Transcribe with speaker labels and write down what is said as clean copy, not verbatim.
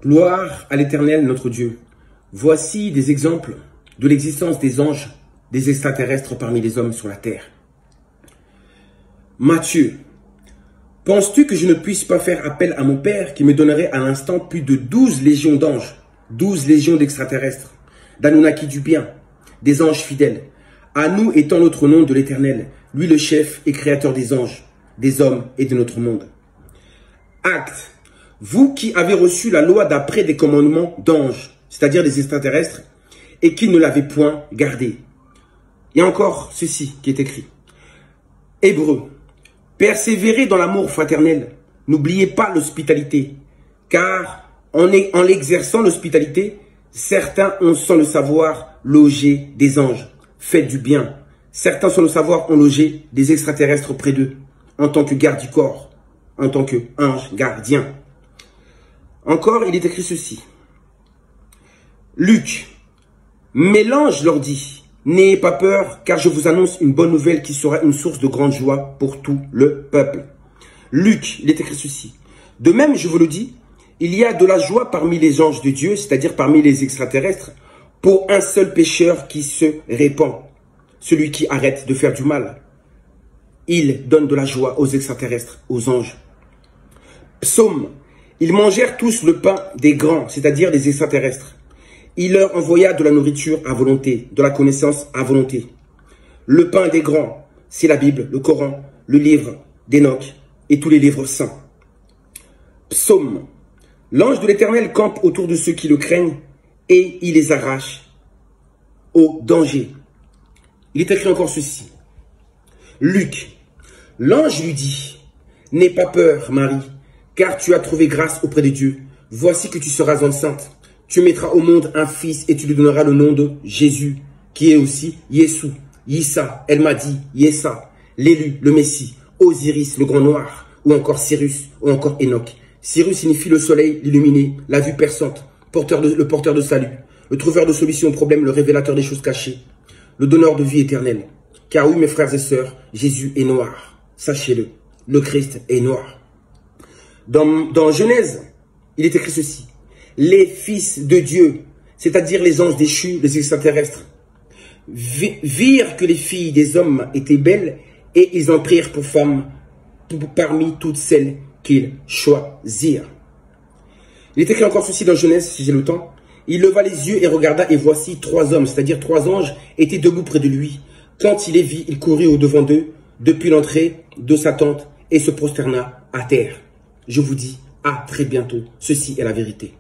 Speaker 1: Gloire à l'Éternel notre Dieu. Voici des exemples de l'existence des anges, des extraterrestres parmi les hommes sur la terre. Matthieu. Penses-tu que je ne puisse pas faire appel à mon Père qui me donnerait à l'instant plus de 12 légions d'anges, 12 légions d'extraterrestres, d'Anunnaki du bien, des anges fidèles, à nous étant notre nom de l'Éternel, lui le chef et créateur des anges, des hommes et de notre monde. Acte. Vous qui avez reçu la loi d'après des commandements d'anges, c'est-à-dire des extraterrestres, et qui ne l'avez point gardée. Il y a encore ceci qui est écrit. Hébreux. Persévérez dans l'amour fraternel. N'oubliez pas l'hospitalité, car en l'exerçant l'hospitalité, certains ont sans le savoir logé des anges. Faites du bien. Certains sans le savoir ont logé des extraterrestres près d'eux, en tant que garde du corps, en tant que ange gardien. Encore, il est écrit ceci. Luc. Mais l'ange leur dit, n'ayez pas peur, car je vous annonce une bonne nouvelle qui sera une source de grande joie pour tout le peuple. Luc, il est écrit ceci. De même, je vous le dis, il y a de la joie parmi les anges de Dieu, c'est-à-dire parmi les extraterrestres, pour un seul pécheur qui se répand, celui qui arrête de faire du mal. Il donne de la joie aux extraterrestres, aux anges. Psaume. Ils mangèrent tous le pain des grands, c'est-à-dire des extraterrestres. Il leur envoya de la nourriture à volonté, de la connaissance à volonté. Le pain des grands, c'est la Bible, le Coran, le livre d'Enoch et tous les livres saints. Psaume. L'ange de l'Éternel campe autour de ceux qui le craignent et il les arrache au danger. Il est écrit encore ceci. Luc. L'ange lui dit, n'aie pas peur, Marie, car tu as trouvé grâce auprès de Dieu. Voici que tu seras enceinte. Tu mettras au monde un fils et tu lui donneras le nom de Jésus, qui est aussi Yessou, Yissa, El Mahdi, Yessa, l'élu, le Messie, Osiris, le grand noir, ou encore Cyrus, ou encore Enoch. Cyrus signifie le soleil, l'illuminé, la vue perçante, le porteur de salut, le trouveur de solutions aux problèmes, le révélateur des choses cachées, le donneur de vie éternelle. Car oui, mes frères et sœurs, Jésus est noir. Sachez-le, le Christ est noir. Dans Genèse, il est écrit ceci. Les fils de Dieu, c'est-à-dire les anges déchus, les extraterrestres, virent que les filles des hommes étaient belles et ils en prirent pour femmes parmi toutes celles qu'ils choisirent. Il est écrit encore ceci dans Genèse, si j'ai le temps. Il leva les yeux et regarda et voici 3 hommes, c'est-à-dire 3 anges, étaient debout près de lui. Quand il les vit, il courut au-devant d'eux depuis l'entrée de sa tente et se prosterna à terre. Je vous dis à très bientôt. Ceci est la vérité.